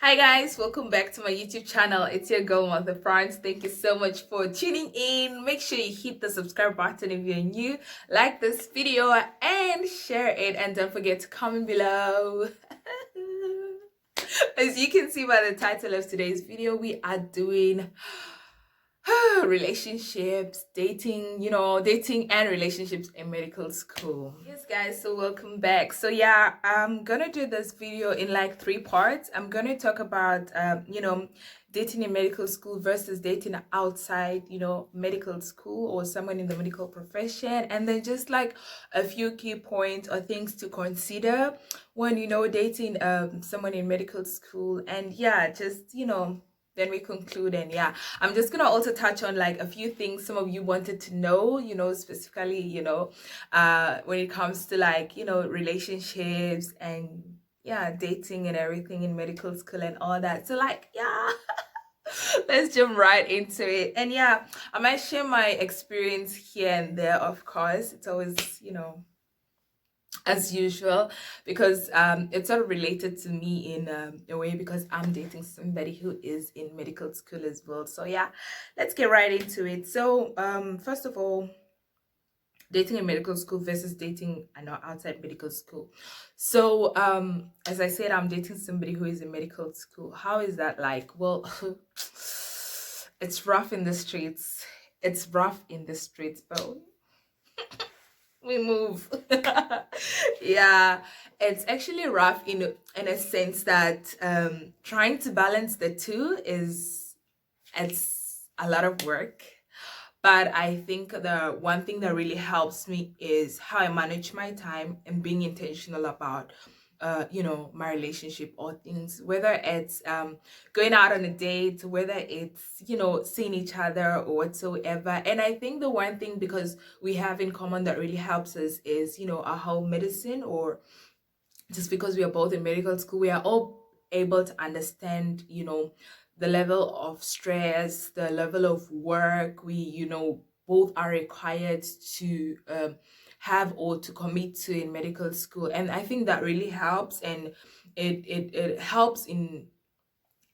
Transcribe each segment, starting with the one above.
Hi guys, welcome back to my YouTube channel. It's your girl Mother France. Thank you so much for tuning in. Make sure you hit the subscribe button if you're new, like this video and share it, and don't forget to comment below. As you can see by the title of today's video, we are doing relationships, dating, dating and relationships in medical school. Yes guys, so welcome back. So yeah, I'm gonna do this video in like 3 parts. I'm gonna talk about dating in medical school versus dating outside medical school or someone in the medical profession, and then just like a few key points or things to consider when dating someone in medical school. And yeah, just then we conclude. And yeah, I'm just gonna also touch on like a few things some of you wanted to know, specifically, when it comes to like, relationships and yeah, dating and everything in medical school and all that. So like, yeah, let's jump right into it. And yeah, I might share my experience here and there, of course. It's always, as usual, because it's sort of related to me in a way, because I'm dating somebody who is in medical school as well. So yeah, let's get right into it. So first of all, dating in medical school versus dating outside medical school. So as I said, I'm dating somebody who is in medical school. How is that like? Well, it's rough in the streets. It's rough in the streets, but we move. Yeah, it's actually rough in a sense that trying to balance the two it's a lot of work. But I think the one thing that really helps me is how I manage my time and being intentional about my relationship or things, whether it's going out on a date, whether it's seeing each other or whatsoever. And I think the one thing, because we have in common, that really helps us is our whole medicine, or just because we are both in medical school, we are all able to understand the level of stress, the level of work we both are required to have or to commit to in medical school. And I think that really helps, and it helps in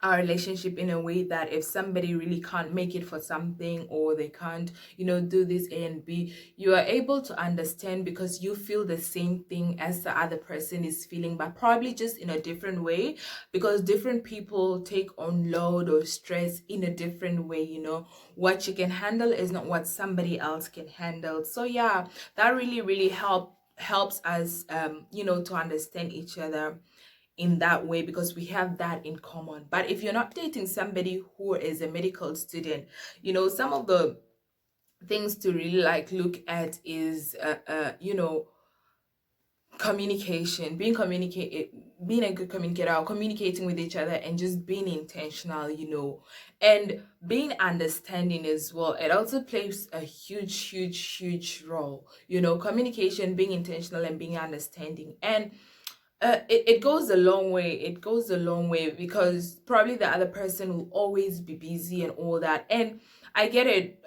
our relationship in a way that if somebody really can't make it for something, or they can't do this A and B, you are able to understand, because you feel the same thing as the other person is feeling, but probably just in a different way, because different people take on load or stress in a different way. What you can handle is not what somebody else can handle. So yeah, that really helps us to understand each other in that way, because we have that in common. But if you're not dating somebody who is a medical student, some of the things to really like look at is communication, being a good communicator, or communicating with each other, and just being intentional, and being understanding as well. It also plays a huge role, communication, being intentional, and being understanding. And it goes a long way. It goes a long way, because probably the other person will always be busy and all that. And I get it.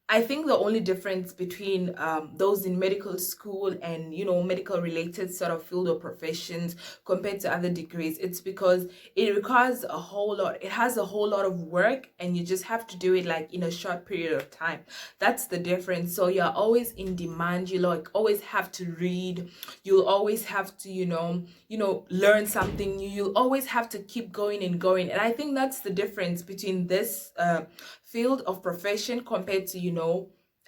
I think the only difference between those in medical school and medical related sort of field or professions compared to other degrees, it's because it requires a whole lot. It has a whole lot of work, and you just have to do it like in a short period of time. That's the difference. So you're always in demand. You like always have to read. You'll always have to learn something new. You'll always have to keep going and going. And I think that's the difference between this field of profession compared to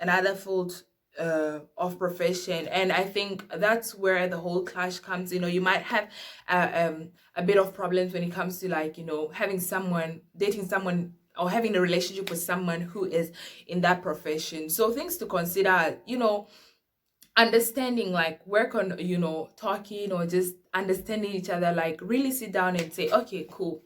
another field of profession. And I think that's where the whole clash comes. You might have a bit of problems when it comes to like dating someone or having a relationship with someone who is in that profession. So things to consider, understanding, like work on talking, or just understanding each other, like really sit down and say, okay, cool,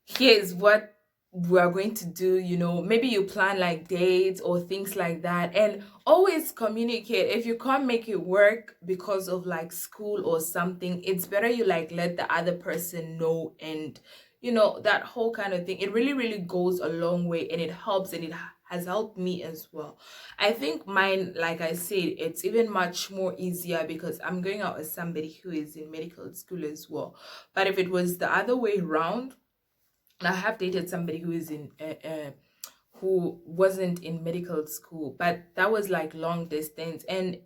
here's what we are going to do. Maybe you plan like dates or things like that, and always communicate. If you can't make it work because of like school or something, it's better you like let the other person know. And that whole kind of thing, it really goes a long way, and it helps, and it has helped me as well. I think mine, like I said, it's even much more easier because I'm going out as somebody who is in medical school as well. But if it was the other way around, I have dated somebody who is in who wasn't in medical school, but that was like long distance, and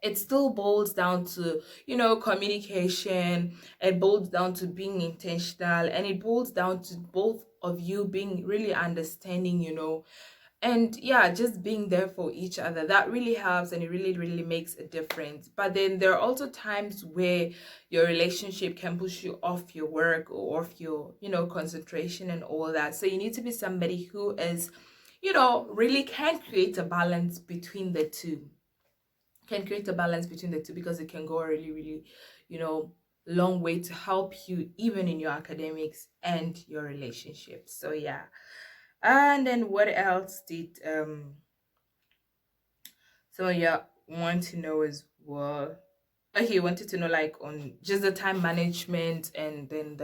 it still boils down to, you know, communication. It boils down to being intentional, and it boils down to both of you being really understanding, you know, and yeah, just being there for each other. That really helps, and it really makes a difference. But then there are also times where your relationship can push you off your work or off your, you know, concentration and all that. So you need to be somebody who is, you know, really can create a balance between the two, because it can go a really, you know, long way to help you even in your academics and your relationships. So yeah. And then what else did so yeah, want to know as well? Okay, you wanted to know like on just the time management and then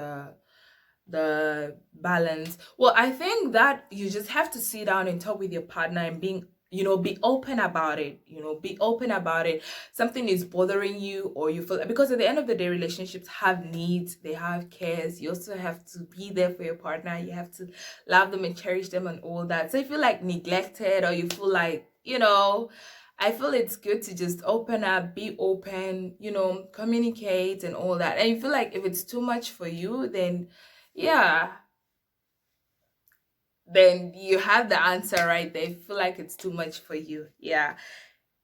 the balance. Well, I think that you just have to sit down and talk with your partner and being, you know, be open about it. You know, be open about it. Something is bothering you, or you feel, because at the end of the day, relationships have needs, they have cares. You also have to be there for your partner. You have to love them and cherish them and all that. So if you feel like neglected, or you feel like, you know, I feel it's good to just open up, be open, you know, communicate and all that. And you feel like if it's too much for you, then yeah, then you have the answer right there. If you feel like it's too much for you, yeah.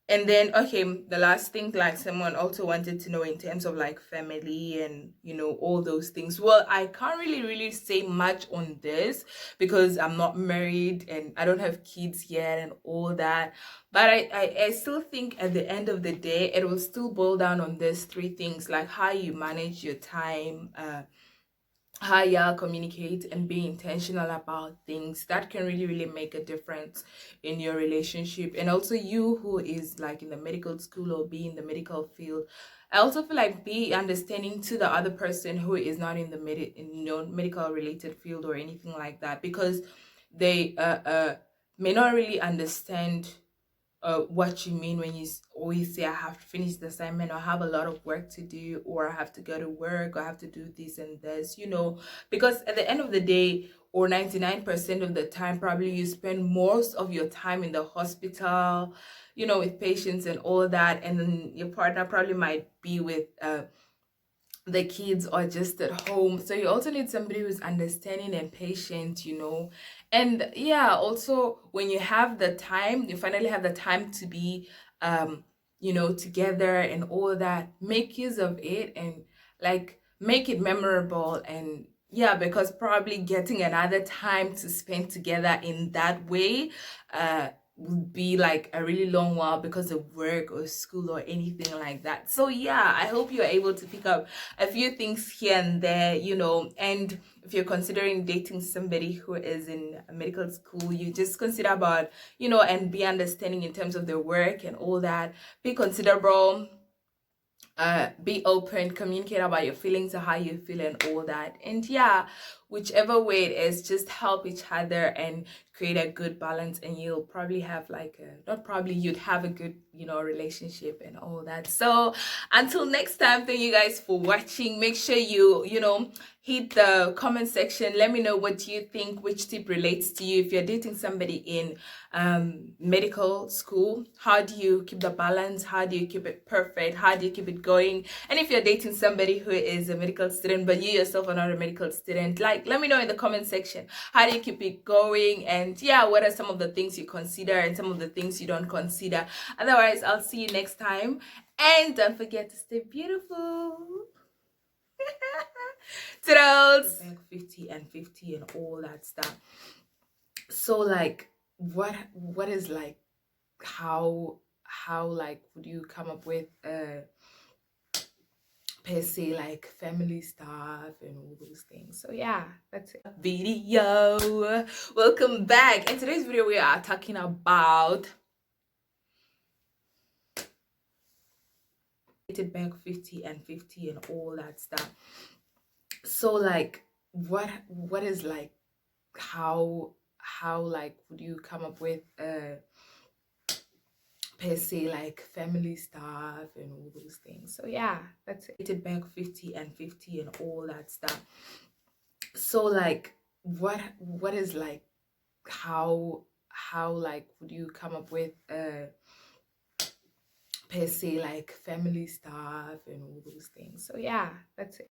And then okay, the last thing, like someone also wanted to know in terms of like family and, you know, all those things. Well, I can't really say much on this because I'm not married and I don't have kids yet and all that. But I still think at the end of the day, it will still boil down on these three things, like how you manage your time, how y'all communicate, and be intentional about things. That can really make a difference in your relationship. And also you who is like in the medical school or be in the medical field, I also feel like be understanding to the other person who is not in the medical related field or anything like that, because they may not really understand what you mean when you always say I have to finish the assignment, or I have a lot of work to do, or I have to go to work, or I have to do this and this, you know, because at the end of the day, or 99% of the time, probably you spend most of your time in the hospital, you know, with patients and all that, and then your partner probably might be with the kids are just at home. So you also need somebody who's understanding and patient, you know. And yeah, also when you have the time, you finally have the time to be you know, together and all that, make use of it and like make it memorable. And yeah, because probably getting another time to spend together in that way would be like a really long while because of work or school or anything like that. So yeah, I hope you're able to pick up a few things here and there, you know. And if you're considering dating somebody who is in medical school, you just consider about, you know, and be understanding in terms of their work and all that. Be considerable, be open, communicate about your feelings or how you feel and all that. And yeah, whichever way it is, just help each other and create a good balance, and you'll probably have like a, not probably, you'd have a good, you know, relationship and all that. So until next time, thank you guys for watching. Make sure you know, hit the comment section. Let me know what you think, which tip relates to you. If you're dating somebody in medical school, how do you keep the balance? How do you keep it perfect? How do you keep it going? And if you're dating somebody who is a medical student but you yourself are not a medical student, like, let me know in the comment section, how do you keep it going? And yeah, what are some of the things you consider and some of the things you don't consider? Otherwise, I'll see you next time, and don't forget to stay beautiful. Toodles. 50 and 50 and all that stuff. So like what is like, how like would you come up with per se like family stuff and all those things? So yeah, that's it. Video, welcome back. In today's video we are talking about back 50 and 50 and all that stuff. So like what is like, how how like would you come up with per se like family stuff and all those things. So yeah, that's it. Back 50 and 50 and all that stuff. So like what is like how like would you come up with per se like family stuff and all those things. So yeah, that's it.